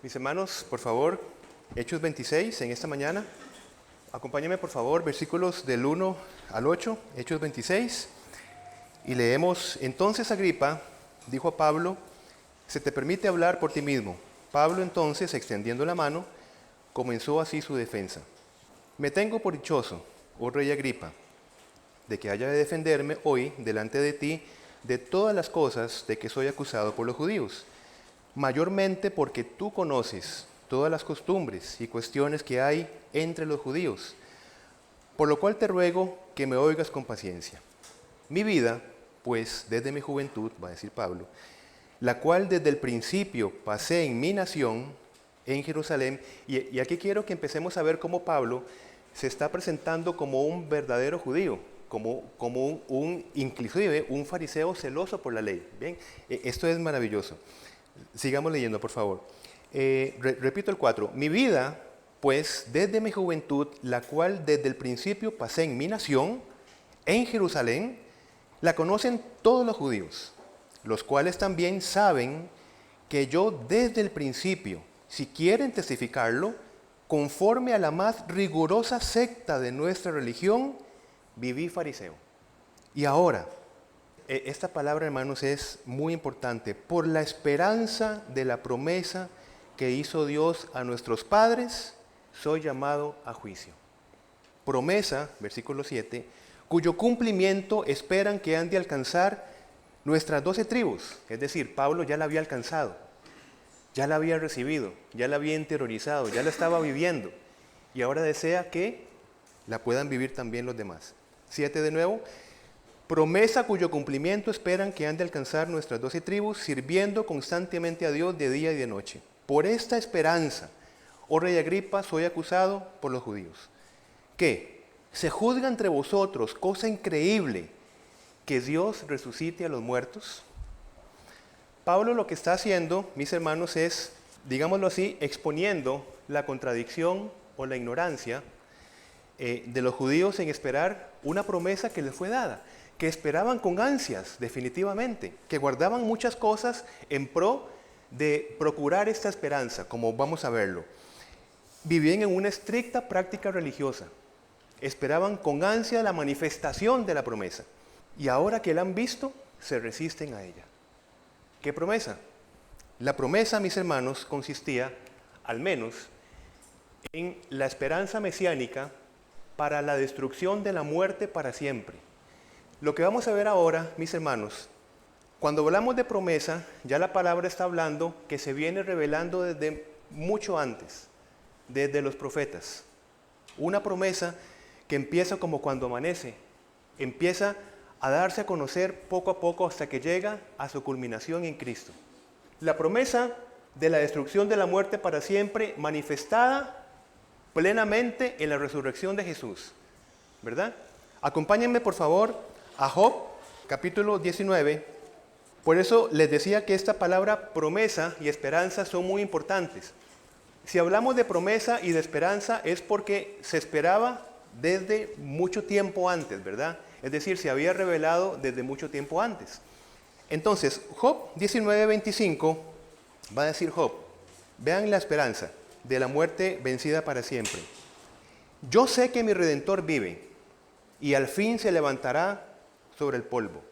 Mis hermanos, por favor, Hechos 26 en esta mañana. Acompáñenme, por favor, versículos del 1 al 8, Hechos 26. Y leemos: Entonces Agripa dijo a Pablo: se te permite hablar por ti mismo. Pablo entonces, extendiendo la mano, comenzó así su defensa. Me tengo por dichoso, oh rey Agripa, de que haya de defenderme hoy delante de ti de todas las cosas de que soy acusado por los judíos, mayormente porque tú conoces todas las costumbres y cuestiones que hay entre los judíos, por lo cual te ruego que me oigas con paciencia. Mi vida, pues, desde mi juventud, va a decir Pablo, la cual desde el principio pasé en mi nación, en Jerusalén, y aquí quiero que empecemos a ver cómo Pablo se está presentando como un verdadero judío, como inclusive un fariseo celoso por la ley. Bien, esto es maravilloso. Sigamos leyendo, por favor. Repito el 4. Mi vida, pues, desde mi juventud, la cual desde el principio pasé en mi nación, en Jerusalén, la conocen todos los judíos, los cuales también saben que yo desde el principio, si quieren testificarlo, conforme a la más rigurosa secta de nuestra religión, viví fariseo. Y ahora, esta palabra, hermanos, es muy importante. Por la esperanza de la promesa que hizo Dios a nuestros padres, soy llamado a juicio. Promesa, versículo 7, cuyo cumplimiento esperan que han de alcanzar nuestras 12 tribus. Es decir, Pablo ya la había alcanzado, ya la había recibido, ya la había interiorizado, ya la estaba viviendo. Y ahora desea que la puedan vivir también los demás. 7 de nuevo. Promesa cuyo cumplimiento esperan que han de alcanzar nuestras 12 tribus, sirviendo constantemente a Dios de día y de noche. Por esta esperanza, oh rey Agripa, soy acusado por los judíos. ¿Qué? ¿Se juzga entre vosotros, cosa increíble, que Dios resucite a los muertos? Pablo lo que está haciendo, mis hermanos, es, digámoslo así, exponiendo la contradicción o la ignorancia de los judíos en esperar una promesa que les fue dada, que esperaban con ansias, definitivamente, que guardaban muchas cosas en pro de procurar esta esperanza, como vamos a verlo. Vivían en una estricta práctica religiosa, esperaban con ansia la manifestación de la promesa, y ahora que la han visto, se resisten a ella. ¿Qué promesa? La promesa, mis hermanos, consistía, al menos, en la esperanza mesiánica para la destrucción de la muerte para siempre. Lo que vamos a ver ahora, mis hermanos, cuando hablamos de promesa, ya la palabra está hablando que se viene revelando desde mucho antes, desde los profetas. Una promesa que empieza como cuando amanece, empieza a darse a conocer poco a poco hasta que llega a su culminación en Cristo. La promesa de la destrucción de la muerte para siempre manifestada plenamente en la resurrección de Jesús, ¿verdad? Acompáñenme, por favor, a Job, capítulo 19. Por eso les decía que esta palabra promesa y esperanza son muy importantes. Si hablamos de promesa y de esperanza es porque se esperaba desde mucho tiempo antes, ¿verdad? Es decir, se había revelado desde mucho tiempo antes. Entonces, Job 19:25 va a decir Job, vean la esperanza de la muerte vencida para siempre. Yo sé que mi Redentor vive y al fin se levantará sobre el polvo.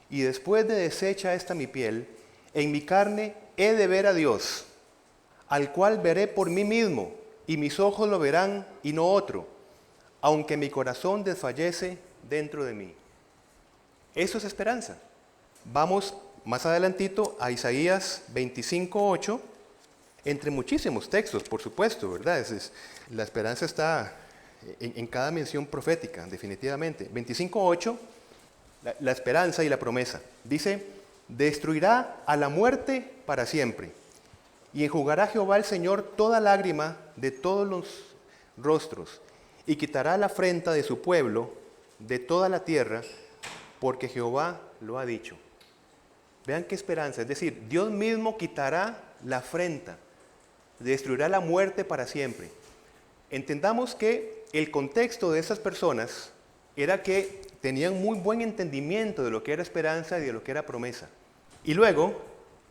Y después de deshecha esta mi piel, en mi carne he de ver a Dios, al cual veré por mí mismo, y mis ojos lo verán y no otro, aunque mi corazón desfallece dentro de mí. Eso es esperanza. Vamos más adelantito a Isaías 25:8, entre muchísimos textos, por supuesto, ¿verdad? La esperanza está en cada mención profética, definitivamente. 25:8, la esperanza y la promesa. Dice, destruirá a la muerte para siempre, y enjugará Jehová el Señor toda lágrima de todos los rostros, y quitará la afrenta de su pueblo, de toda la tierra, porque Jehová lo ha dicho. Vean qué esperanza, es decir, Dios mismo quitará la afrenta, destruirá la muerte para siempre. Entendamos que el contexto de esas personas era que tenían muy buen entendimiento de lo que era esperanza y de lo que era promesa. Y luego,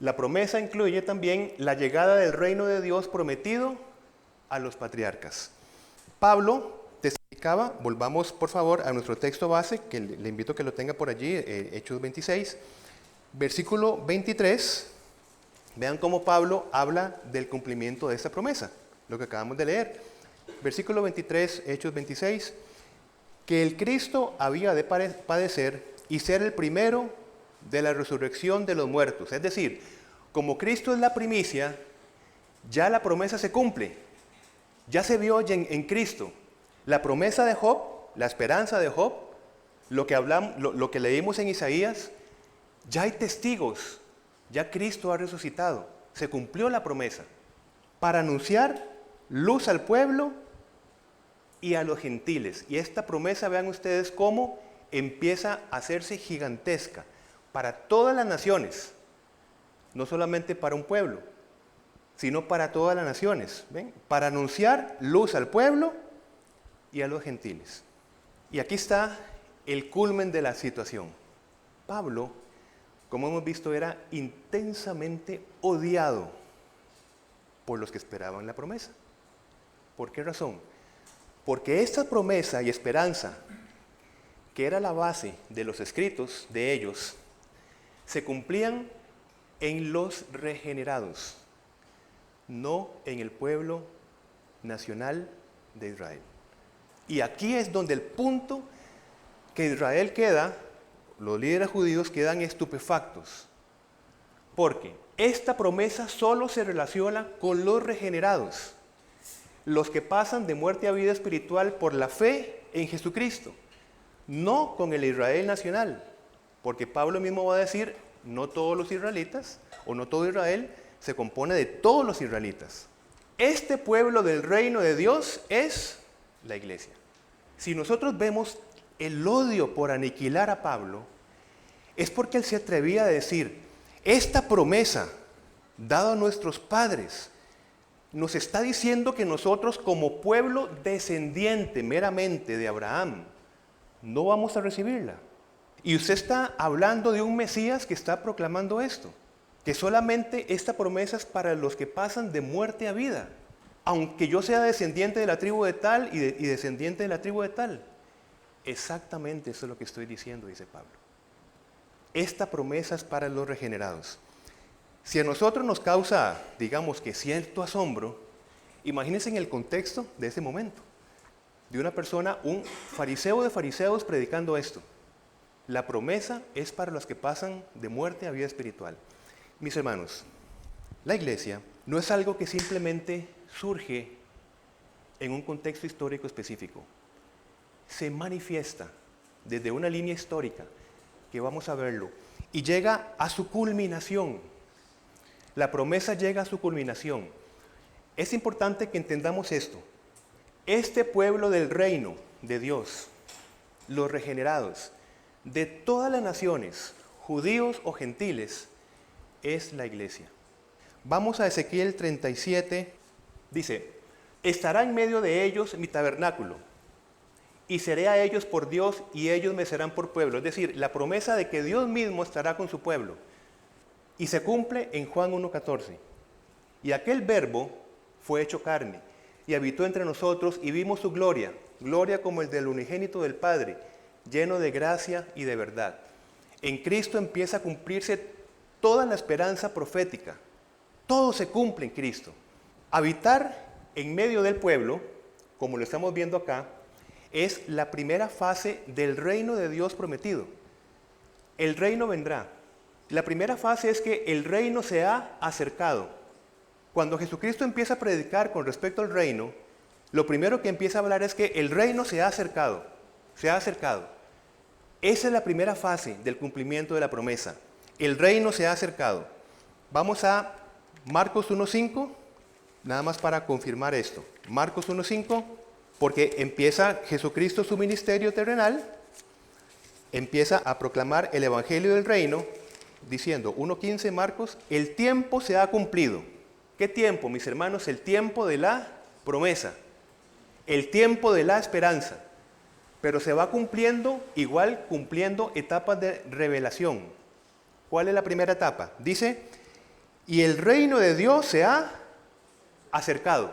La promesa incluye también la llegada del reino de Dios prometido a los patriarcas. Pablo testificaba, volvamos por favor a nuestro texto base, que le invito a que lo tenga por allí, Hechos 26, versículo 23. Vean cómo Pablo habla del cumplimiento de esta promesa, lo que acabamos de leer. Versículo 23, Hechos 26, que el Cristo había de padecer y ser el primero de la resurrección de los muertos. Es decir, como Cristo es la primicia, ya la promesa se cumple, ya se vio en Cristo. La promesa de Job, la esperanza de Job, lo que leímos en Isaías, ya hay testigos, ya Cristo ha resucitado, se cumplió la promesa, para anunciar luz al pueblo y a los gentiles. Y esta promesa, vean ustedes cómo empieza a hacerse gigantesca para todas las naciones, no solamente para un pueblo, sino para todas las naciones. ¿Ven? Para anunciar luz al pueblo y a los gentiles. Y aquí está el culmen de la situación. Pablo, como hemos visto, era intensamente odiado por los que esperaban la promesa. ¿Por qué razón? Porque esta promesa y esperanza, que era la base de los escritos de ellos, se cumplían en los regenerados, no en el pueblo nacional de Israel. Y aquí es donde el punto que Israel queda, los líderes judíos quedan estupefactos, porque esta promesa solo se relaciona con los regenerados, los que pasan de muerte a vida espiritual por la fe en Jesucristo, no con el Israel nacional, porque Pablo mismo va a decir, no todos los israelitas, o no todo Israel, se compone de todos los israelitas. Este pueblo del reino de Dios es la iglesia. Si nosotros vemos el odio por aniquilar a Pablo, es porque él se atrevía a decir, esta promesa dada a nuestros padres, nos está diciendo que nosotros como pueblo descendiente meramente de Abraham, no vamos a recibirla. Y usted está hablando de un Mesías que está proclamando esto, que solamente esta promesa es para los que pasan de muerte a vida, aunque yo sea descendiente de la tribu de tal y descendiente de la tribu de tal. Exactamente eso es lo que estoy diciendo, dice Pablo. Esta promesa es para los regenerados. Si a nosotros nos causa, digamos que cierto asombro, imagínense en el contexto de ese momento, de una persona, un fariseo de fariseos predicando esto. La promesa es para los que pasan de muerte a vida espiritual. Mis hermanos, la iglesia no es algo que simplemente surge en un contexto histórico específico. Se manifiesta desde una línea histórica, que vamos a verlo, y llega a su culminación. La promesa llega a su culminación. Es importante que entendamos esto. Este pueblo del reino de Dios, los regenerados, de todas las naciones, judíos o gentiles, es la iglesia. Vamos a Ezequiel 37, dice, estará en medio de ellos mi tabernáculo, y seré a ellos por Dios, y ellos me serán por pueblo. Es decir, la promesa de que Dios mismo estará con su pueblo. Y se cumple en Juan 1:14. Y aquel verbo fue hecho carne, y habitó entre nosotros, y vimos su gloria, gloria como el del unigénito del Padre, lleno de gracia y de verdad. En Cristo empieza a cumplirse toda la esperanza profética. Todo se cumple en Cristo. Habitar en medio del pueblo, como lo estamos viendo acá, es la primera fase del reino de Dios prometido. El reino vendrá. La primera fase es que el reino se ha acercado. Cuando Jesucristo empieza a predicar con respecto al reino, lo primero que empieza a hablar es que el reino se ha acercado. Se ha acercado. Esa es la primera fase del cumplimiento de la promesa. El reino se ha acercado. Vamos a Marcos 1:5, nada más para confirmar esto. Marcos 1:5, porque empieza Jesucristo su ministerio terrenal, empieza a proclamar el evangelio del reino, diciendo, 1:15 Marcos, el tiempo se ha cumplido. ¿Qué tiempo, mis hermanos? El tiempo de la promesa, el tiempo de la esperanza. Pero se va cumpliendo, igual cumpliendo etapas de revelación. ¿Cuál es la primera etapa? Dice, y el reino de Dios se ha acercado.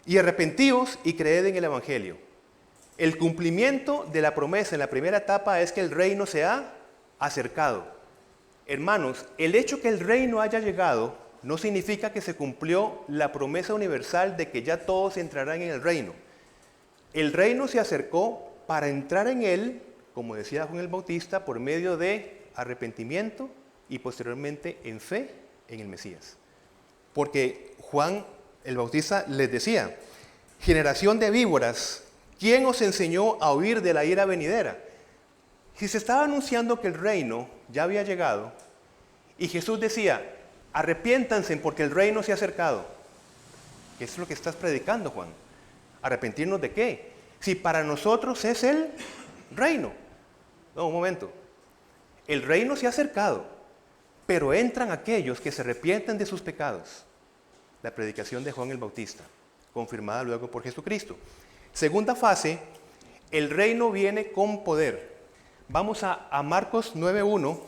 Y arrepentíos y creed en el Evangelio. El cumplimiento de la promesa en la primera etapa es que el reino se ha acercado. Hermanos, el hecho que el reino haya llegado no significa que se cumplió la promesa universal de que ya todos entrarán en el reino. El reino se acercó para entrar en él, como decía Juan el Bautista, por medio de arrepentimiento y posteriormente en fe en el Mesías. Porque Juan el Bautista les decía, generación de víboras, ¿quién os enseñó a huir de la ira venidera? Si se estaba anunciando que el reino ya había llegado, y Jesús decía, arrepiéntanse porque el reino se ha acercado. ¿Qué es lo que estás predicando, Juan? ¿Arrepentirnos de qué? Si para nosotros es el reino. No, un momento. El reino se ha acercado, pero entran aquellos que se arrepienten de sus pecados. La predicación de Juan el Bautista, confirmada luego por Jesucristo. Segunda fase, el reino viene con poder. Vamos a Marcos 9:1.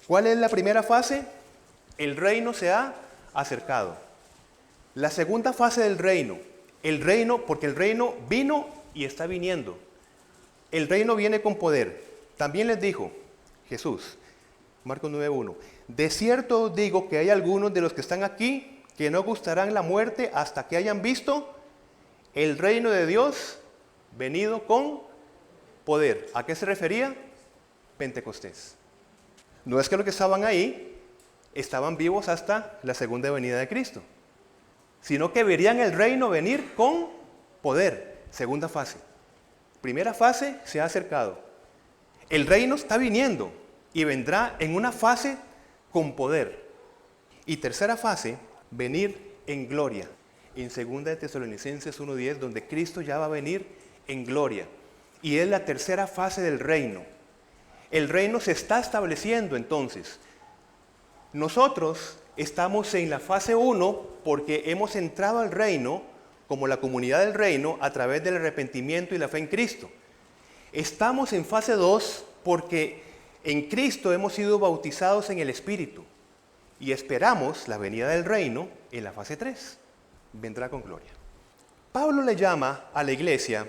¿Cuál es la primera fase? El reino se ha acercado. La segunda fase del reino, porque el reino vino y está viniendo. El reino viene con poder. También les dijo Jesús, Marcos 9:1, de cierto os digo que hay algunos de los que están aquí que no gustarán la muerte hasta que hayan visto el reino de Dios venido con poder. ¿A qué se refería? Pentecostés. No es que los que estaban ahí estaban vivos hasta la segunda venida de Cristo, sino que verían el reino venir con poder. Segunda fase. Primera fase, se ha acercado. El reino está viniendo y vendrá en una fase con poder. Y tercera fase, venir en gloria. En 2 de Tesalonicenses 1:10, donde Cristo ya va a venir en gloria. Y es la tercera fase del reino. El reino se está estableciendo entonces. Nosotros estamos en la fase 1 porque hemos entrado al reino como la comunidad del reino a través del arrepentimiento y la fe en Cristo. Estamos en fase 2 porque en Cristo hemos sido bautizados en el Espíritu y esperamos la venida del reino en la fase 3. Vendrá con gloria. Pablo le llama a la iglesia,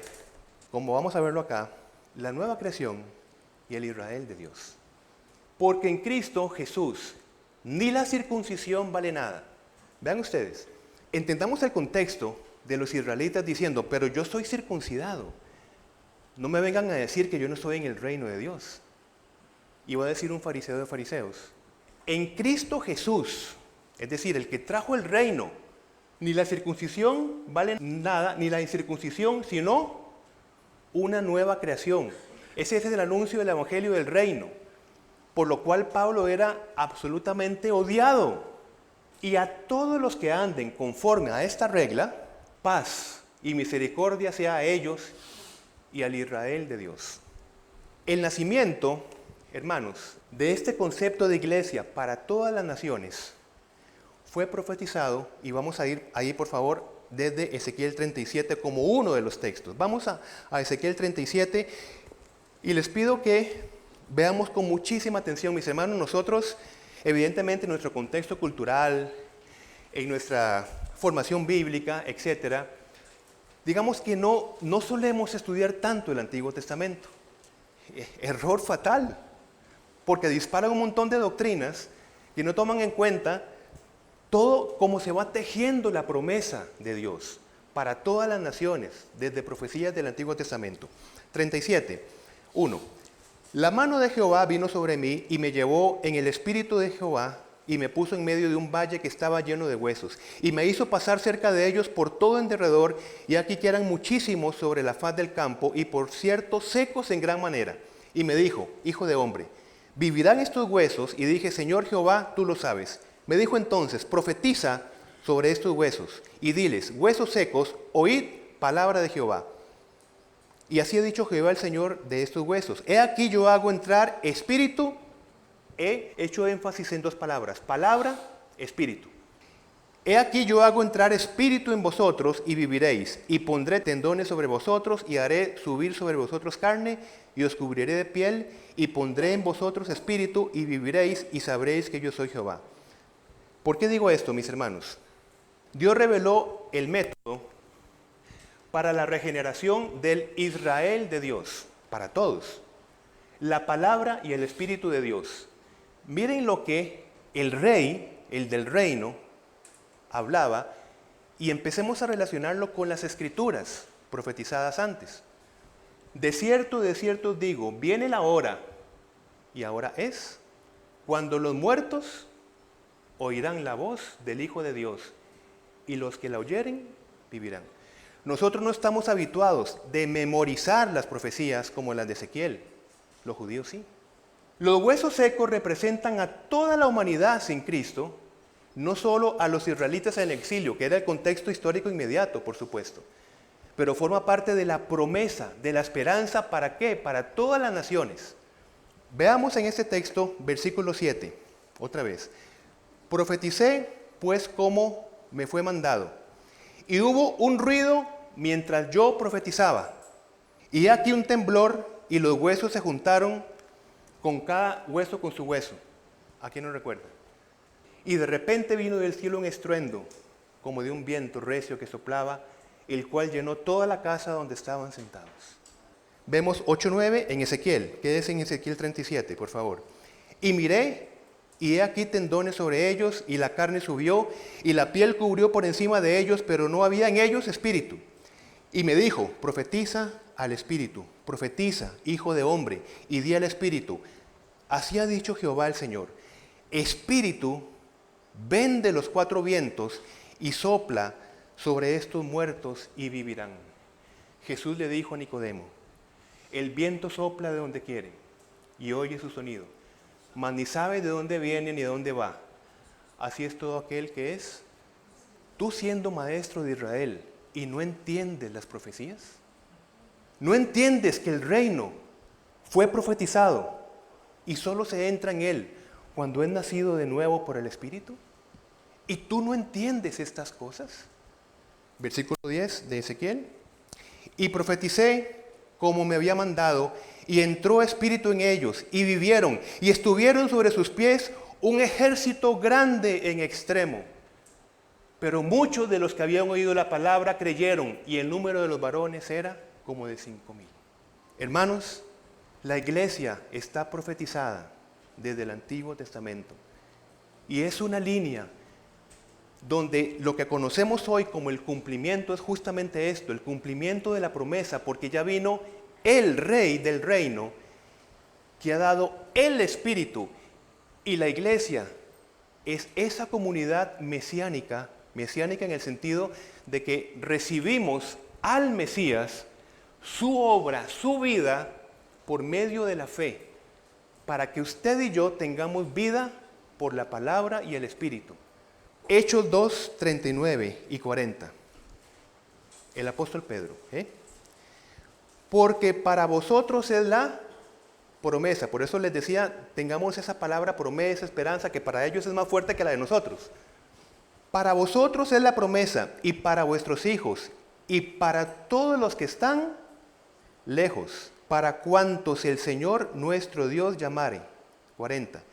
como vamos a verlo acá, la nueva creación y el Israel de Dios. Porque en Cristo Jesús ni la circuncisión vale nada. Vean ustedes, entendamos el contexto de los israelitas diciendo, pero yo soy circuncidado. No me vengan a decir que yo no estoy en el reino de Dios. Y va a decir un fariseo de fariseos, en Cristo Jesús, es decir, el que trajo el reino, ni la circuncisión vale nada, ni la incircuncisión, sino una nueva creación. Ese es el anuncio del evangelio del reino, por lo cual Pablo era absolutamente odiado. Y a todos los que anden conforme a esta regla, paz y misericordia sea a ellos y al Israel de Dios. El nacimiento, hermanos, de este concepto de iglesia para todas las naciones fue profetizado, y vamos a ir ahí por favor desde Ezequiel 37 como uno de los textos. Vamos a Ezequiel 37 y les pido que veamos con muchísima atención, mis hermanos. Nosotros, evidentemente, en nuestro contexto cultural, en nuestra formación bíblica, etcétera, digamos que no solemos estudiar tanto el Antiguo Testamento. Error fatal, porque disparan un montón de doctrinas que no toman en cuenta todo cómo se va tejiendo la promesa de Dios para todas las naciones, desde profecías del Antiguo Testamento. 37, 1. La mano de Jehová vino sobre mí y me llevó en el espíritu de Jehová y me puso en medio de un valle que estaba lleno de huesos y me hizo pasar cerca de ellos por todo en derredor, y aquí que eran muchísimos sobre la faz del campo y por cierto secos en gran manera. Y me dijo, hijo de hombre, ¿vivirán estos huesos? Y dije, Señor Jehová, tú lo sabes. Me dijo entonces, profetiza sobre estos huesos y diles, huesos secos, oíd palabra de Jehová. Y así ha dicho Jehová el Señor de estos huesos. He aquí yo hago entrar espíritu. He hecho énfasis en dos palabras, palabra, espíritu. He aquí yo hago entrar espíritu en vosotros y viviréis, y pondré tendones sobre vosotros y haré subir sobre vosotros carne y os cubriré de piel y pondré en vosotros espíritu y viviréis y sabréis que yo soy Jehová. ¿Por qué digo esto, mis hermanos? Dios reveló el método para la regeneración del Israel de Dios, para todos. La palabra y el Espíritu de Dios. Miren lo que el rey, el del reino, hablaba, y empecemos a relacionarlo con las escrituras profetizadas antes. De cierto os digo, viene la hora, y ahora es, cuando los muertos oirán la voz del Hijo de Dios, y los que la oyeren vivirán. Nosotros no estamos habituados de memorizar las profecías como las de Ezequiel. Los judíos sí. Los huesos secos representan a toda la humanidad sin Cristo, no solo a los israelitas en el exilio, que era el contexto histórico inmediato, por supuesto, pero forma parte de la promesa, de la esperanza, ¿para qué? Para todas las naciones. Veamos en este texto, versículo 7, otra vez. Profeticé, pues, como me fue mandado. Y hubo un ruido mientras yo profetizaba. Y aquí un temblor, y los huesos se juntaron con cada hueso con su hueso. ¿A quién no recuerda? Y de repente vino del cielo un estruendo, como de un viento recio que soplaba, el cual llenó toda la casa donde estaban sentados. Vemos 8:9 en Ezequiel. Quédese en Ezequiel 37, por favor. Y miré, y he aquí tendones sobre ellos, y la carne subió, y la piel cubrió por encima de ellos, pero no había en ellos espíritu. Y me dijo, profetiza al espíritu, profetiza, hijo de hombre, y di al espíritu, así ha dicho Jehová el Señor, espíritu, ven de los cuatro vientos, y sopla sobre estos muertos, y vivirán. Jesús le dijo a Nicodemo, el viento sopla de donde quiere, y oye su sonido, mas ni sabe de dónde viene ni de dónde va. Así es todo aquel que es. Tú siendo maestro de Israel, ¿y no entiendes las profecías? ¿No entiendes que el reino fue profetizado y solo se entra en él cuando es nacido de nuevo por el Espíritu? ¿Y tú no entiendes estas cosas? Versículo 10 de Ezequiel. Y profeticé como me había mandado, y entró espíritu en ellos, y vivieron, y estuvieron sobre sus pies un ejército grande en extremo. Pero muchos de los que habían oído la palabra creyeron, y el número de los varones era como de 5,000. Hermanos, la iglesia está profetizada desde el Antiguo Testamento, y es una línea donde lo que conocemos hoy como el cumplimiento es justamente esto, el cumplimiento de la promesa, porque ya vino el Rey del reino que ha dado el Espíritu, y la iglesia es esa comunidad mesiánica en el sentido de que recibimos al Mesías, su obra, su vida, por medio de la fe, para que usted y yo tengamos vida por la palabra y el Espíritu. Hechos 2, 39 y 40. El apóstol Pedro. Porque para vosotros es la promesa. Por eso les decía, tengamos esa palabra promesa, esperanza, que para ellos es más fuerte que la de nosotros. Para vosotros es la promesa, y para vuestros hijos, y para todos los que están lejos, para cuantos el Señor nuestro Dios llamare. 40.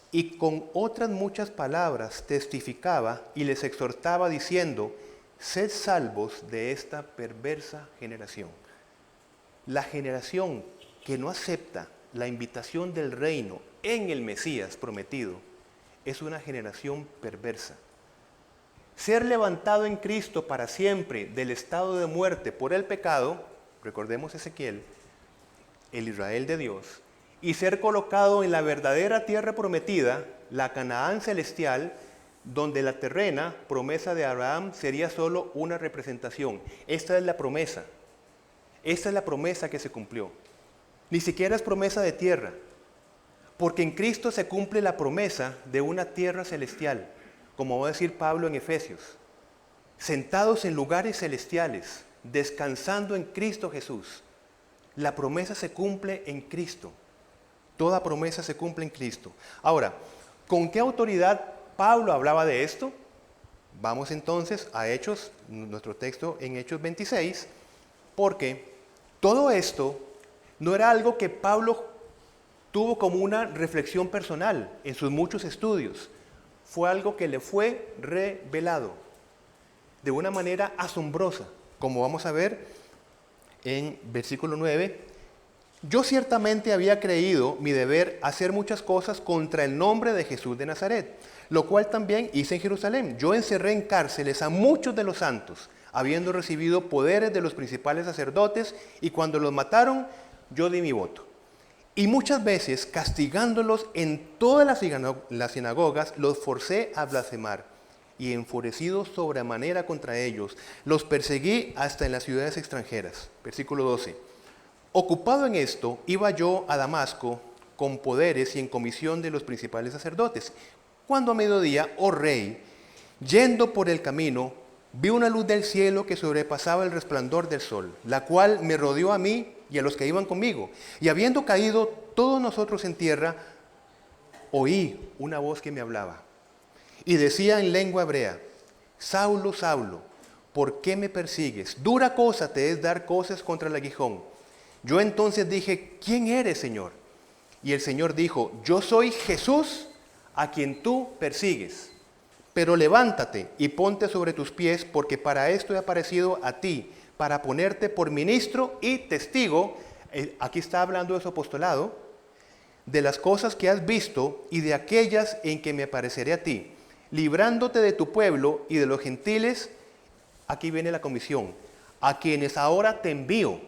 Y con otras muchas palabras testificaba y les exhortaba diciendo, sed salvos de esta perversa generación. La generación que no acepta la invitación del reino en el Mesías prometido es una generación perversa. Ser levantado en Cristo para siempre del estado de muerte por el pecado, recordemos Ezequiel, el Israel de Dios, y ser colocado en la verdadera tierra prometida, la Canaán celestial, donde la terrena, promesa de Abraham, sería solo una representación. Esta es la promesa. Esta es la promesa que se cumplió. Ni siquiera es promesa de tierra, porque en Cristo se cumple la promesa de una tierra celestial, como va a decir Pablo en Efesios. Sentados en lugares celestiales, descansando en Cristo Jesús. La promesa se cumple en Cristo. Toda promesa se cumple en Cristo. Ahora, ¿con qué autoridad Pablo hablaba de esto? Vamos entonces a Hechos, nuestro texto en Hechos 26, porque todo esto no era algo que Pablo tuvo como una reflexión personal en sus muchos estudios. fue algo que le fue revelado de una manera asombrosa, como vamos a ver en versículo 9. Yo ciertamente había creído mi deber hacer muchas cosas contra el nombre de Jesús de Nazaret, lo cual también hice en Jerusalén. Yo encerré en cárceles a muchos de los santos, habiendo recibido poderes de los principales sacerdotes, y cuando los mataron, yo di mi voto. Y muchas veces, castigándolos en todas las sinagogas, los forcé a blasfemar. Y enfurecido sobremanera contra ellos, los perseguí hasta en las ciudades extranjeras. Versículo 12. Ocupado en esto, iba yo a Damasco con poderes y en comisión de los principales sacerdotes. Cuando a mediodía, oh rey, yendo por el camino, vi una luz del cielo que sobrepasaba el resplandor del sol, la cual me rodeó a mí y a los que iban conmigo. Y habiendo caído todos nosotros en tierra, oí una voz que me hablaba. Y decía en lengua hebrea: Saulo, Saulo, ¿por qué me persigues? Dura cosa te es dar cosas contra el aguijón. Yo entonces dije: ¿quién eres, Señor? Y el Señor dijo: yo soy Jesús, a quien tú persigues. Pero levántate y ponte sobre tus pies, porque para esto he aparecido a ti, para ponerte por ministro y testigo, aquí está hablando de su apostolado, de las cosas que has visto y de aquellas en que me apareceré a ti, librándote de tu pueblo y de los gentiles. Aquí viene la comisión, a quienes ahora te envío.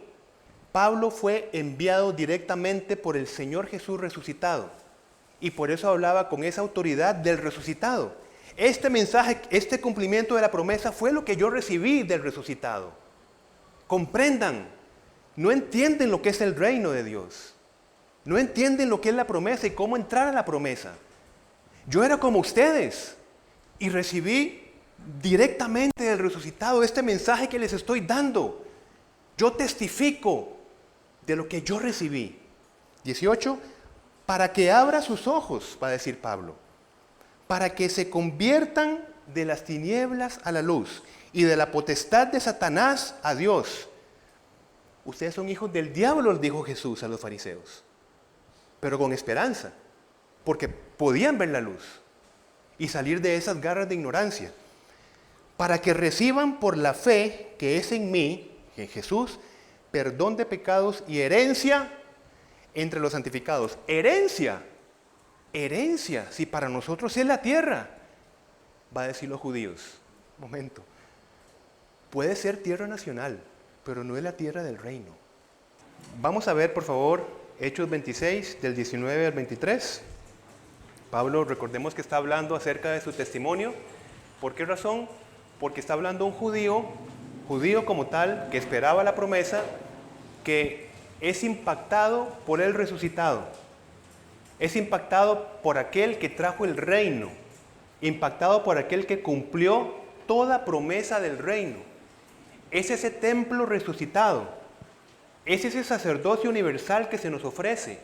Pablo fue enviado directamente por el Señor Jesús resucitado, y por eso hablaba con esa autoridad del resucitado. Este mensaje, este cumplimiento de la promesa fue lo que yo recibí del resucitado. Comprendan, no entienden lo que es el reino de Dios. No entienden lo que es la promesa y cómo entrar a la promesa. Yo era como ustedes y recibí directamente del resucitado este mensaje que les estoy dando. Yo testifico de lo que yo recibí. 18, para que abra sus ojos, va a decir Pablo, para que se conviertan de las tinieblas a la luz y de la potestad de Satanás a Dios. Ustedes son hijos del diablo, les dijo Jesús a los fariseos, pero con esperanza, porque podían ver la luz y salir de esas garras de ignorancia, para que reciban por la fe que es en mí, en Jesús, perdón de pecados y herencia entre los santificados. Herencia, si para nosotros es la tierra, va a decir los judíos. Momento, puede ser tierra nacional, pero no es la tierra del reino. Vamos a ver, por favor, Hechos 26, del 19 al 23. Pablo, recordemos que está hablando acerca de su testimonio. ¿Por qué razón? Porque está hablando un judío como tal, que esperaba la promesa, que es impactado por el resucitado. Es impactado por aquel que trajo el reino, impactado por aquel que cumplió toda promesa del reino. Es ese templo resucitado, es ese sacerdocio universal que se nos ofrece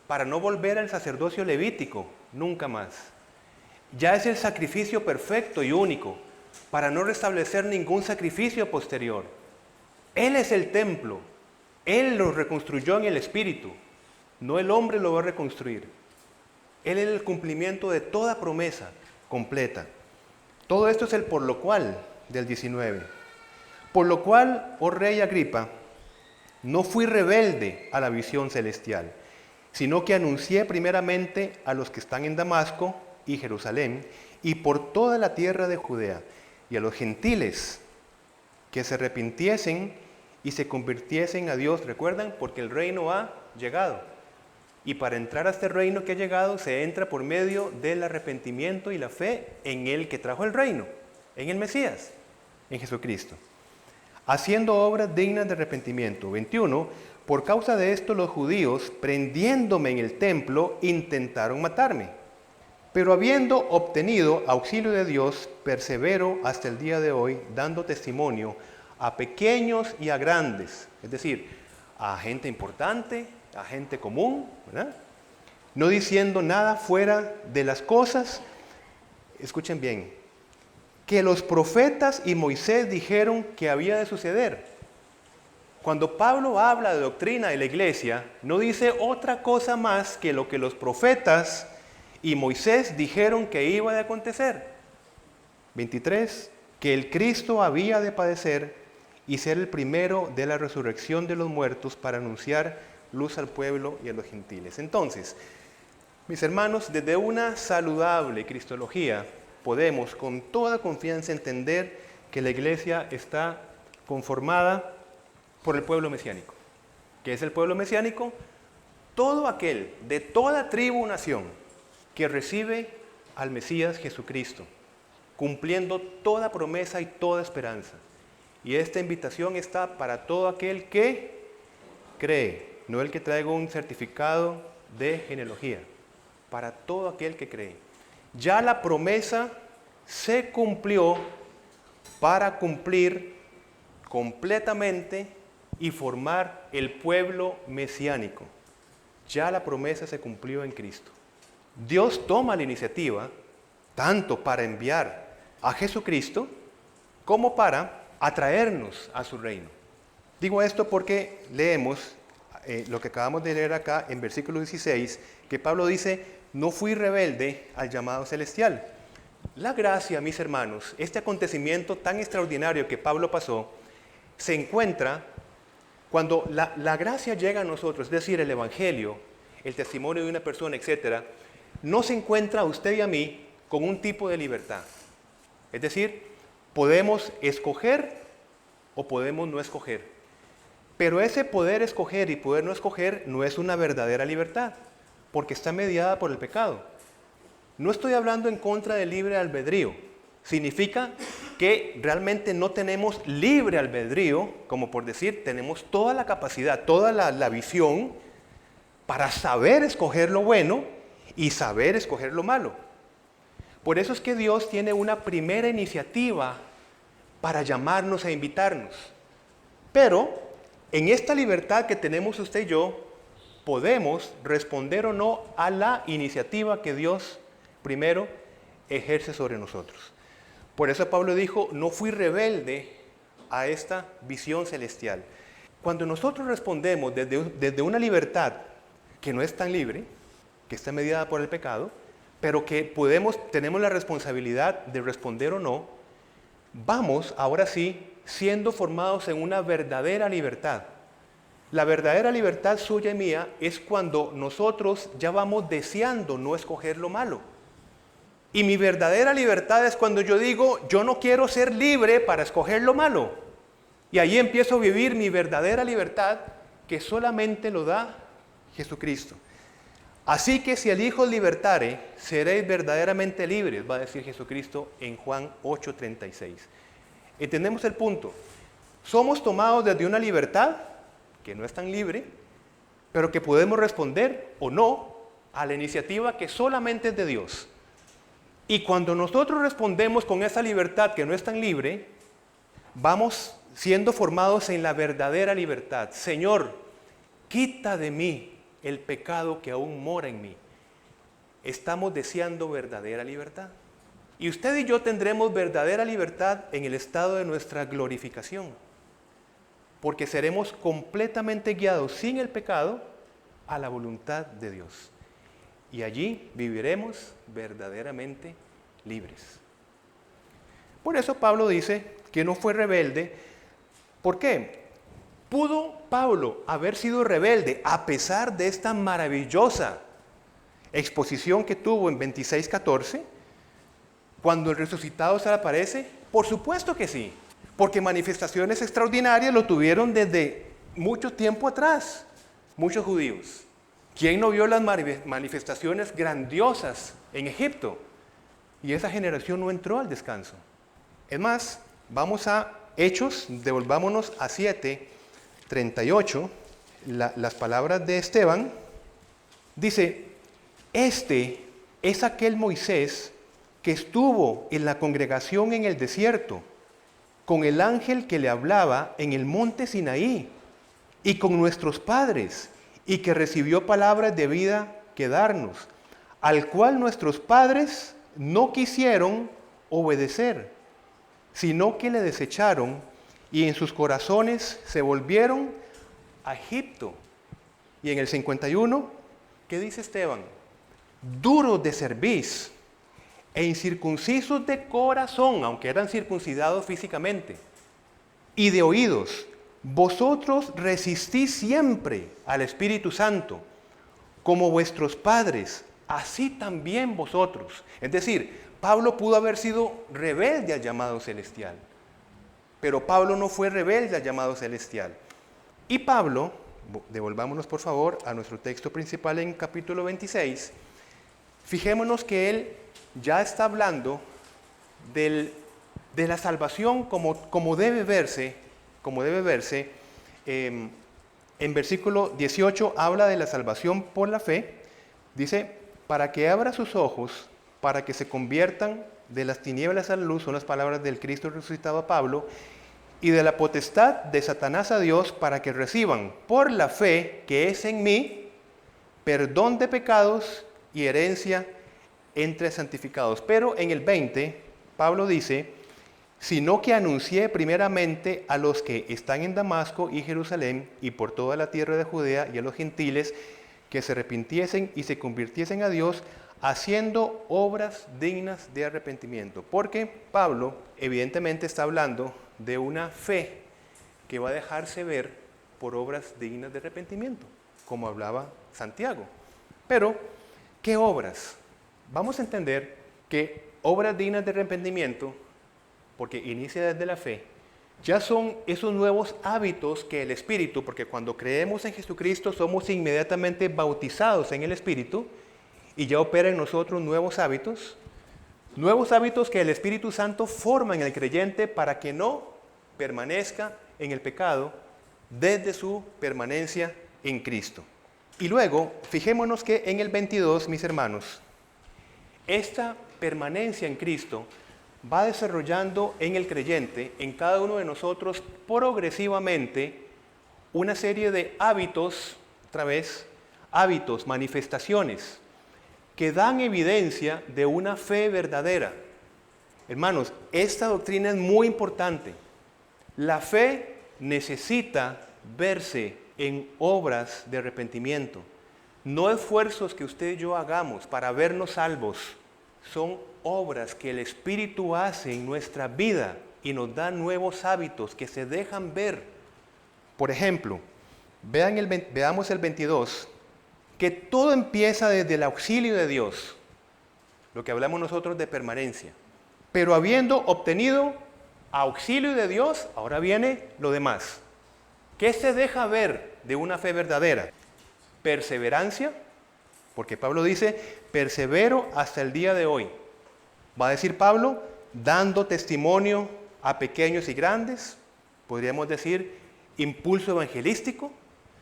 para no volver al sacerdocio levítico nunca más. Ya es el sacrificio perfecto y único para no restablecer ningún sacrificio posterior. Él es el templo, Él lo reconstruyó en el Espíritu, no el hombre lo va a reconstruir. Él es el cumplimiento de toda promesa completa. Todo esto es el por lo cual del 19. Por lo cual, oh rey Agripa, no fui rebelde a la visión celestial, sino que anuncié primeramente a los que están en Damasco y Jerusalén y por toda la tierra de Judea y a los gentiles que se arrepintiesen y se convirtiesen a Dios. ¿Recuerdan? Porque el reino ha llegado. Y para entrar a este reino que ha llegado, se entra por medio del arrepentimiento y la fe en el que trajo el reino, en el Mesías, en Jesucristo. Haciendo obras dignas de arrepentimiento. 21. Por causa de esto los judíos, prendiéndome en el templo, intentaron matarme. Pero habiendo obtenido auxilio de Dios, persevero hasta el día de hoy, dando testimonio a pequeños y a grandes, es decir, a gente importante, a gente común, ¿verdad? No diciendo nada fuera de las cosas, escuchen bien, que los profetas y Moisés dijeron que había de suceder. Cuando Pablo habla de doctrina de la iglesia, no dice otra cosa más que lo que los profetas y Moisés dijeron que iba de acontecer. 23, que el Cristo había de padecer y ser el primero de la resurrección de los muertos para anunciar luz al pueblo y a los gentiles. Entonces, mis hermanos, desde una saludable cristología podemos con toda confianza entender que la iglesia está conformada por el pueblo mesiánico. ¿Qué es el pueblo mesiánico? Todo aquel de toda tribu o nación que recibe al Mesías Jesucristo, cumpliendo toda promesa y toda esperanza. Y esta invitación está para todo aquel que cree, no el que traiga un certificado de genealogía, para todo aquel que cree. Ya la promesa se cumplió para cumplir completamente y formar el pueblo mesiánico. Ya la promesa se cumplió en Cristo. Dios toma la iniciativa tanto para enviar a Jesucristo como para atraernos a su reino. Digo esto porque leemos lo que acabamos de leer acá en versículo 16, que Pablo dice, no fui rebelde al llamado celestial. La gracia, mis hermanos, este acontecimiento tan extraordinario que Pablo pasó, se encuentra cuando la gracia llega a nosotros, es decir, el evangelio, el testimonio de una persona, etc., no se encuentra a usted y a mí con un tipo de libertad. Es decir, podemos escoger o podemos no escoger. Pero ese poder escoger y poder no escoger no es una verdadera libertad, porque está mediada por el pecado. No estoy hablando en contra del libre albedrío. Significa que realmente no tenemos libre albedrío, como por decir, tenemos toda la capacidad, toda la visión para saber escoger lo bueno y saber escoger lo malo. Por eso es que Dios tiene una primera iniciativa para llamarnos e invitarnos. Pero en esta libertad que tenemos usted y yo, podemos responder o no a la iniciativa que Dios primero ejerce sobre nosotros. Por eso Pablo dijo, no fui rebelde a esta visión celestial. Cuando nosotros respondemos desde una libertad que no es tan libre, que está mediada por el pecado, pero que tenemos la responsabilidad de responder o no, vamos ahora sí siendo formados en una verdadera libertad. La verdadera libertad suya y mía es cuando nosotros ya vamos deseando no escoger lo malo. Y mi verdadera libertad es cuando yo digo, yo no quiero ser libre para escoger lo malo. Y ahí empiezo a vivir mi verdadera libertad que solamente lo da Jesucristo. Así que si el Hijo os libertare, seréis verdaderamente libres, va a decir Jesucristo en Juan 8:36. Entendemos el punto. Somos tomados desde una libertad que no es tan libre, pero que podemos responder o no a la iniciativa que solamente es de Dios. Y cuando nosotros respondemos con esa libertad que no es tan libre, vamos siendo formados en la verdadera libertad. Señor, quita de mí el pecado que aún mora en mí. Estamos deseando verdadera libertad. Y usted y yo tendremos verdadera libertad en el estado de nuestra glorificación, porque seremos completamente guiados sin el pecado a la voluntad de Dios. Y allí viviremos verdaderamente libres. Por eso Pablo dice que no fue rebelde. ¿Por qué? ¿Pudo Pablo haber sido rebelde a pesar de esta maravillosa exposición que tuvo en 26:14? Cuando el resucitado se le aparece, por supuesto que sí, porque manifestaciones extraordinarias lo tuvieron desde mucho tiempo atrás, muchos judíos. ¿Quién no vio las manifestaciones grandiosas en Egipto? Y esa generación no entró al descanso. Es más, vamos a Hechos, devolvámonos a 7:38, las palabras de Esteban. Dice, este es aquel Moisés que estuvo en la congregación en el desierto, con el ángel que le hablaba en el monte Sinaí, y con nuestros padres, y que recibió palabras de vida que darnos, al cual nuestros padres no quisieron obedecer, sino que le desecharon, y en sus corazones se volvieron a Egipto. Y en el 51, ¿qué dice Esteban? duros de cerviz e incircuncisos de corazón, aunque eran circuncidados físicamente, y de oídos, vosotros resistís siempre al Espíritu Santo, como vuestros padres, así también vosotros. Es decir, Pablo pudo haber sido rebelde al llamado celestial, pero Pablo no fue rebelde al llamado celestial. Y Pablo, devolvámonos por favor a nuestro texto principal en capítulo 26, fijémonos que él ya está hablando de la salvación como debe verse. En versículo 18 habla de la salvación por la fe. Dice, para que abra sus ojos, para que se conviertan de las tinieblas a la luz, son las palabras del Cristo resucitado a Pablo, y de la potestad de Satanás a Dios, para que reciban por la fe que es en mí, perdón de pecados y herencia entre santificados. Pero en el 20, Pablo dice, sino que anuncié primeramente a los que están en Damasco y Jerusalén y por toda la tierra de Judea y a los gentiles que se arrepintiesen y se convirtiesen a Dios, haciendo obras dignas de arrepentimiento. Porque Pablo evidentemente está hablando de una fe que va a dejarse ver por obras dignas de arrepentimiento, como hablaba Santiago. Pero, ¿qué obras? Vamos a entender que obras dignas de arrepentimiento, porque inicia desde la fe, ya son esos nuevos hábitos que el Espíritu, porque cuando creemos en Jesucristo somos inmediatamente bautizados en el Espíritu y ya opera en nosotros nuevos hábitos que el Espíritu Santo forma en el creyente para que no permanezca en el pecado desde su permanencia en Cristo. Y luego, fijémonos que en el 22, mis hermanos, esta permanencia en Cristo va desarrollando en el creyente, en cada uno de nosotros, progresivamente, una serie de hábitos, manifestaciones, que dan evidencia de una fe verdadera. Hermanos, esta doctrina es muy importante. La fe necesita verse en obras de arrepentimiento. No esfuerzos que usted y yo hagamos para vernos salvos, son obras que el Espíritu hace en nuestra vida y nos da nuevos hábitos que se dejan ver. Por ejemplo, veamos el 22, que todo empieza desde el auxilio de Dios, lo que hablamos nosotros de permanencia. Pero habiendo obtenido auxilio de Dios, ahora viene lo demás. ¿Qué se deja ver de una fe verdadera? Perseverancia, porque Pablo dice, persevero hasta el día de hoy. Va a decir Pablo, dando testimonio a pequeños y grandes, podríamos decir, impulso evangelístico,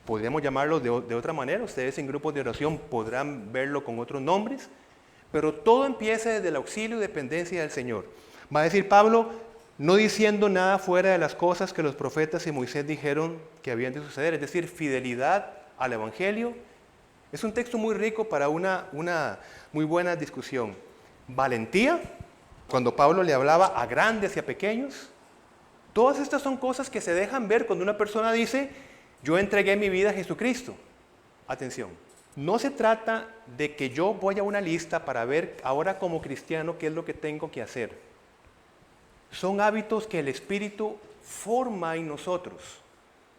podríamos llamarlo de otra manera, ustedes en grupos de oración podrán verlo con otros nombres, pero todo empieza desde el auxilio y dependencia del Señor. Va a decir Pablo, no diciendo nada fuera de las cosas que los profetas y Moisés dijeron que habían de suceder, es decir, fidelidad al Evangelio. Es un texto muy rico para una muy buena discusión. Valentía, cuando Pablo le hablaba a grandes y a pequeños. Todas estas son cosas que se dejan ver cuando una persona dice, yo entregué mi vida a Jesucristo. Atención, no se trata de que yo voy a una lista para ver ahora como cristiano qué es lo que tengo que hacer. Son hábitos que el Espíritu forma en nosotros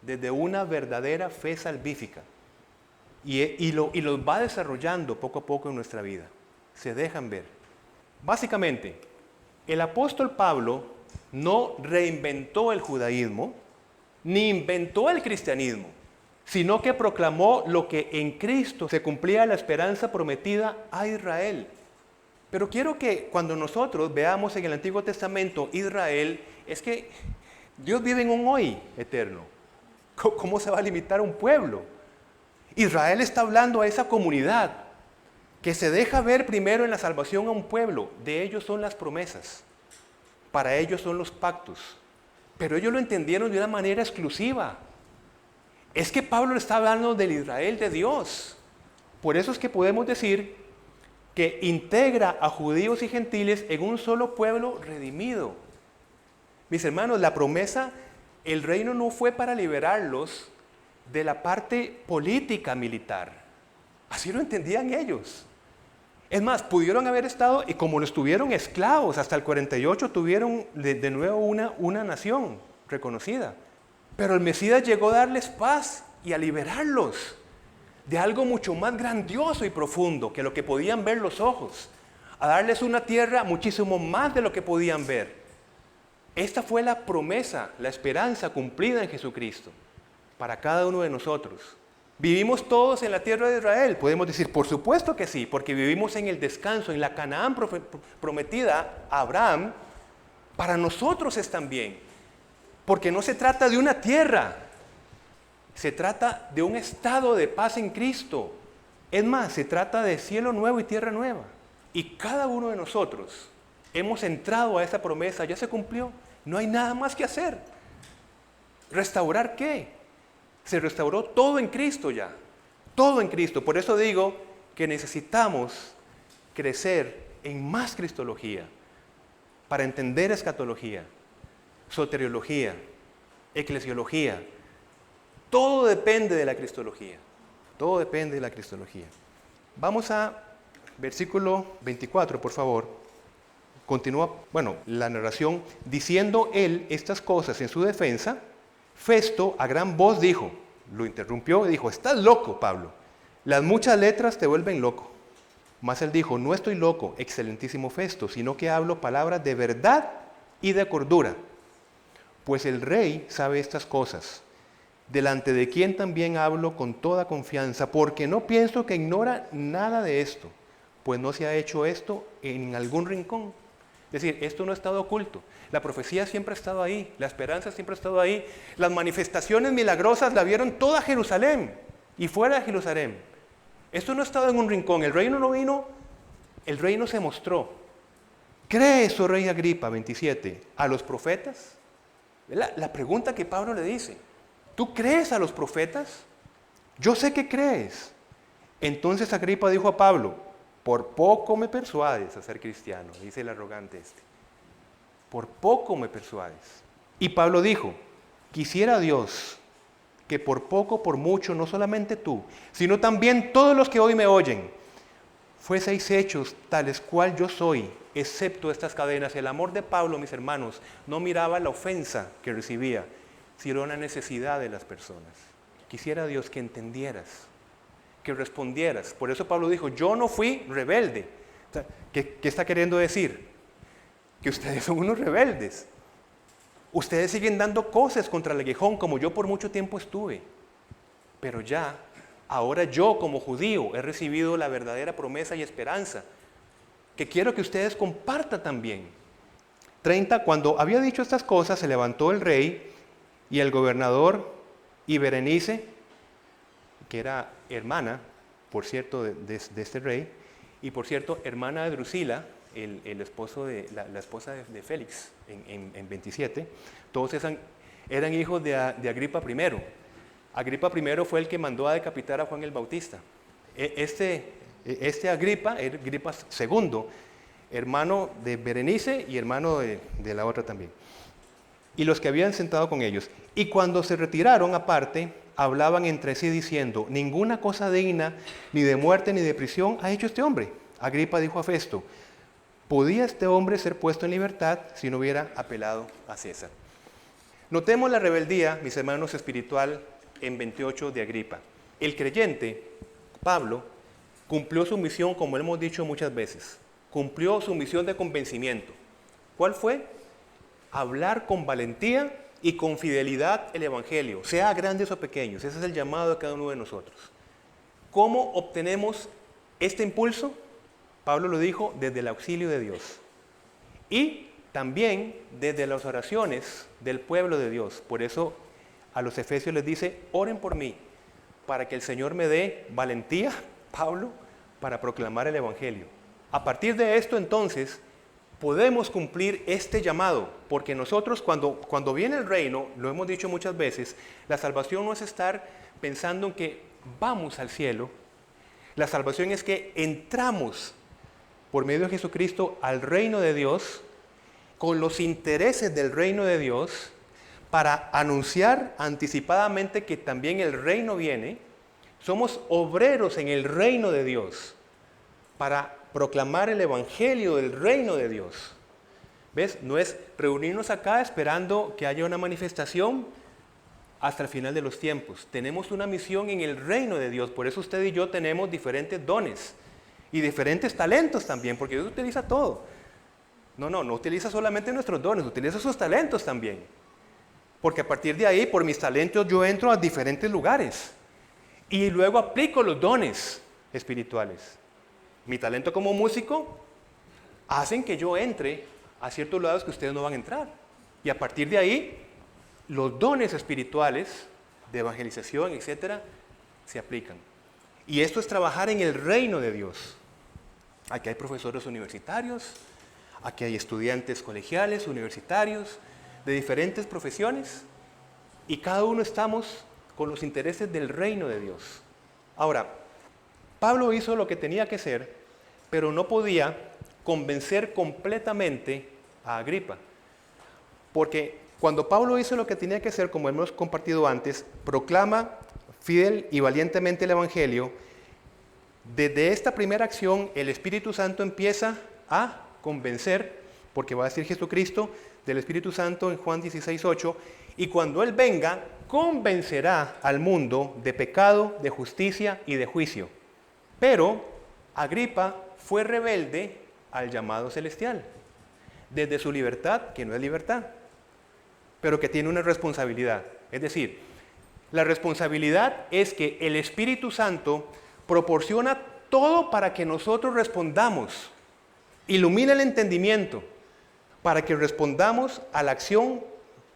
desde una verdadera fe salvífica. Y los va desarrollando poco a poco en nuestra vida. Se dejan ver. Básicamente, el apóstol Pablo no reinventó el judaísmo, ni inventó el cristianismo, sino que proclamó lo que en Cristo se cumplía la esperanza prometida a Israel. Pero quiero que cuando nosotros veamos en el Antiguo Testamento Israel, es que Dios vive en un hoy eterno. ¿Cómo se va a limitar a un pueblo? Israel está hablando a esa comunidad que se deja ver primero en la salvación a un pueblo. De ellos son las promesas, para ellos son los pactos, pero ellos lo entendieron de una manera exclusiva. Es que Pablo está hablando del Israel de Dios. Por eso es que podemos decir que integra a judíos y gentiles en un solo pueblo redimido. Mis hermanos, la promesa, el reino no fue para liberarlos de la parte política militar. Así lo entendían ellos. Es más, pudieron haber estado, y como lo estuvieron esclavos, hasta el 48 tuvieron de nuevo una nación reconocida. Pero el Mesías llegó a darles paz y a liberarlos de algo mucho más grandioso y profundo que lo que podían ver los ojos, a darles una tierra muchísimo más de lo que podían ver. Esta fue la promesa, la esperanza cumplida en Jesucristo para cada uno de nosotros. ¿Vivimos todos en la tierra de Israel? Podemos decir, por supuesto que sí, porque vivimos en el descanso, en la Canaán prometida a Abraham. Para nosotros es también, porque no se trata de una tierra, se trata de un estado de paz en Cristo. Es más, se trata de cielo nuevo y tierra nueva. Y cada uno de nosotros hemos entrado a esa promesa, ya se cumplió. No hay nada más que hacer. ¿Restaurar qué? Se restauró todo en Cristo ya. Todo en Cristo. Por eso digo que necesitamos crecer en más cristología para entender escatología, soteriología, eclesiología. Todo depende de la cristología. Todo depende de la cristología. Vamos a versículo 24, por favor. Continúa, la narración. Diciendo él estas cosas en su defensa, Festo a gran voz dijo, lo interrumpió y dijo, estás loco, Pablo. Las muchas letras te vuelven loco. Mas él dijo, no estoy loco, excelentísimo Festo, sino que hablo palabras de verdad y de cordura. Pues el rey sabe estas cosas, delante de quien también hablo con toda confianza, porque no pienso que ignora nada de esto, pues no se ha hecho esto en algún rincón. Es decir, esto no ha estado oculto. La profecía siempre ha estado ahí, la esperanza siempre ha estado ahí. Las manifestaciones milagrosas la vieron toda Jerusalén y fuera de Jerusalén. Esto no ha estado en un rincón, el reino no vino, el reino se mostró. ¿Crees, oh rey Agripa, 27, a los profetas? La pregunta que Pablo le dice, ¿tú crees a los profetas? Yo sé que crees. Entonces Agripa dijo a Pablo, por poco me persuades a ser cristiano, dice el arrogante este. Por poco me persuades. Y Pablo dijo, quisiera Dios que por poco, por mucho, no solamente tú, sino también todos los que hoy me oyen, fueseis hechos tales cual yo soy, excepto estas cadenas. El amor de Pablo, mis hermanos, no miraba la ofensa que recibía, sino la necesidad de las personas. Quisiera Dios que entendieras, que respondieras. Por eso Pablo dijo, yo no fui rebelde. O sea, ¿qué está queriendo decir? Que ustedes son unos rebeldes. Ustedes siguen dando cosas contra el aguijón como yo por mucho tiempo estuve. Pero ya, ahora yo como judío he recibido la verdadera promesa y esperanza que quiero que ustedes compartan también. 30, cuando había dicho estas cosas, se levantó el rey y el gobernador y Berenice, que era hermana, por cierto, de este rey, y por cierto, hermana de Drusila, el esposo la esposa de Félix, en 27, todos eran hijos de Agripa I. Agripa I fue el que mandó a decapitar a Juan el Bautista. Este Agripa II, hermano de Berenice y hermano de la otra también. Y los que habían sentado con ellos. Y cuando se retiraron aparte, hablaban entre sí diciendo, ninguna cosa digna, ni de muerte ni de prisión, ha hecho este hombre. Agripa dijo a Festo, ¿podía este hombre ser puesto en libertad si no hubiera apelado a César? Notemos la rebeldía, mis hermanos, espiritual en 28 de Agripa. El creyente, Pablo, cumplió su misión, como hemos dicho muchas veces. Cumplió su misión de convencimiento. ¿Cuál fue? Hablar con valentía y con fidelidad el Evangelio, sea grandes o pequeños. Ese es el llamado de cada uno de nosotros. ¿Cómo obtenemos este impulso? Pablo lo dijo, desde el auxilio de Dios. Y también desde las oraciones del pueblo de Dios. Por eso a los efesios les dice, oren por mí, para que el Señor me dé valentía, Pablo, para proclamar el Evangelio. A partir de esto, entonces, podemos cumplir este llamado, porque nosotros cuando viene el reino, lo hemos dicho muchas veces, la salvación no es estar pensando en que vamos al cielo. La salvación es que entramos por medio de Jesucristo al reino de Dios, con los intereses del reino de Dios, para anunciar anticipadamente que también el reino viene. Somos obreros en el reino de Dios, para proclamar el evangelio del reino de Dios. ¿Ves? No es reunirnos acá esperando que haya una manifestación hasta el final de los tiempos. Tenemos una misión en el reino de Dios. Por eso usted y yo tenemos diferentes dones y diferentes talentos también, porque Dios utiliza todo. No utiliza solamente nuestros dones, utiliza sus talentos también. Porque a partir de ahí, por mis talentos, yo entro a diferentes lugares y luego aplico los dones espirituales. Mi talento como músico hacen que yo entre a ciertos lados que ustedes no van a entrar. Y a partir de ahí, los dones espirituales de evangelización, etcétera, se aplican. Y esto es trabajar en el reino de Dios. Aquí hay profesores universitarios, aquí hay estudiantes colegiales, universitarios, de diferentes profesiones, y cada uno estamos con los intereses del reino de Dios. Ahora, Pablo hizo lo que tenía que hacer, pero no podía convencer completamente a Agripa. Porque cuando Pablo hizo lo que tenía que hacer, como hemos compartido antes, proclama fiel y valientemente el Evangelio, desde esta primera acción el Espíritu Santo empieza a convencer, porque va a decir Jesucristo del Espíritu Santo en Juan 16:8, y cuando Él venga, convencerá al mundo de pecado, de justicia y de juicio. Pero Agripa fue rebelde al llamado celestial, desde su libertad, que no es libertad, pero que tiene una responsabilidad. Es decir, la responsabilidad es que el Espíritu Santo proporciona todo para que nosotros respondamos, ilumina el entendimiento, para que respondamos a la acción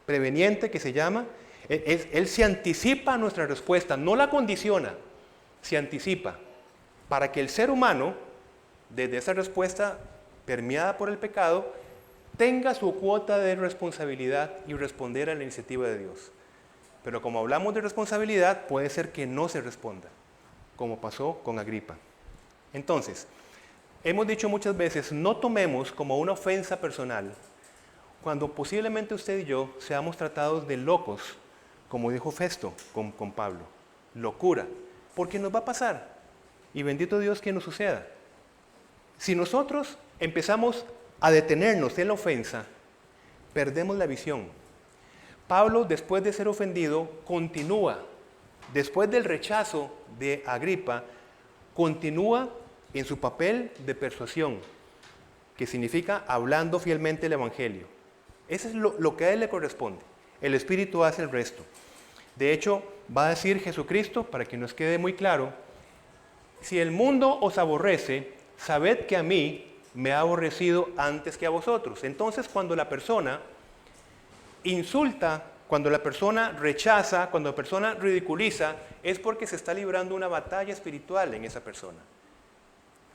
preveniente que se llama. Él se anticipa a nuestra respuesta, no la condiciona, se anticipa, para que el ser humano, desde esa respuesta permeada por el pecado, tenga su cuota de responsabilidad y responder a la iniciativa de Dios. Pero como hablamos de responsabilidad, puede ser que no se responda, como pasó con Agripa. Entonces, hemos dicho muchas veces, no tomemos como una ofensa personal cuando posiblemente usted y yo seamos tratados de locos, como dijo Festo con Pablo. Locura, porque nos va a pasar. Y bendito Dios que nos suceda. Si nosotros empezamos a detenernos en la ofensa, perdemos la visión. Pablo, después de ser ofendido, continúa. Después del rechazo de Agripa, continúa en su papel de persuasión, que significa hablando fielmente el Evangelio. Eso es lo que a él le corresponde. El Espíritu hace el resto. De hecho, va a decir Jesucristo, para que nos quede muy claro, si el mundo os aborrece, sabed que a mí me ha aborrecido antes que a vosotros. Entonces, cuando la persona insulta, cuando la persona rechaza, cuando la persona ridiculiza, es porque se está librando una batalla espiritual en esa persona.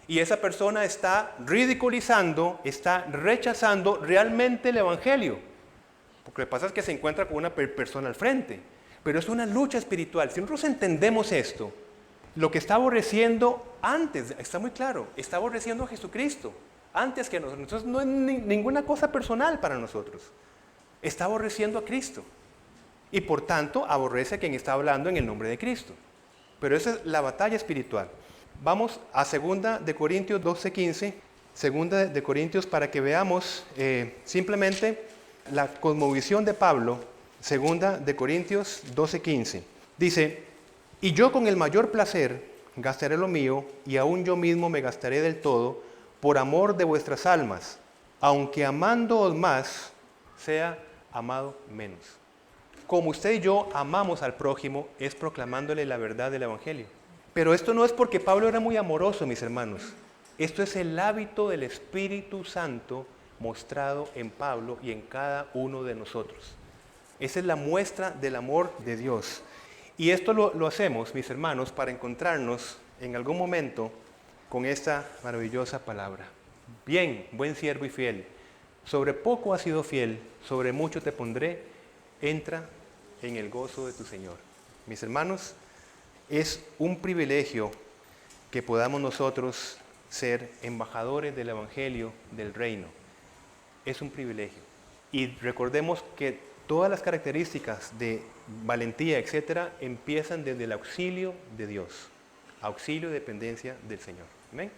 Y esa persona está ridiculizando, está rechazando realmente el Evangelio. Porque lo que pasa es que se encuentra con una persona al frente. Pero es una lucha espiritual. Si nosotros entendemos esto, lo que está aborreciendo antes, está muy claro, está aborreciendo a Jesucristo antes que a nosotros. Entonces no es ninguna cosa personal para nosotros. Está aborreciendo a Cristo. Y por tanto aborrece a quien está hablando en el nombre de Cristo. Pero esa es la batalla espiritual. Vamos a 2 de Corintios 12:15, 2 de Corintios, para que veamos simplemente la cosmovisión de Pablo. 2 de Corintios 12:15. Dice, y yo con el mayor placer gastaré lo mío, y aún yo mismo me gastaré del todo, por amor de vuestras almas, aunque amándoos más, sea amado menos. Como usted y yo amamos al prójimo, es proclamándole la verdad del Evangelio. Pero esto no es porque Pablo era muy amoroso, mis hermanos. Esto es el hábito del Espíritu Santo mostrado en Pablo y en cada uno de nosotros. Esa es la muestra del amor de Dios. Y esto lo hacemos, mis hermanos, para encontrarnos en algún momento con esta maravillosa palabra. Bien, buen siervo y fiel. Sobre poco has sido fiel, sobre mucho te pondré. Entra en el gozo de tu Señor. Mis hermanos, es un privilegio que podamos nosotros ser embajadores del Evangelio del Reino. Es un privilegio. Y recordemos que todas las características de valentía, etcétera, empiezan desde el auxilio de Dios. Auxilio y dependencia del Señor. ¿Amén?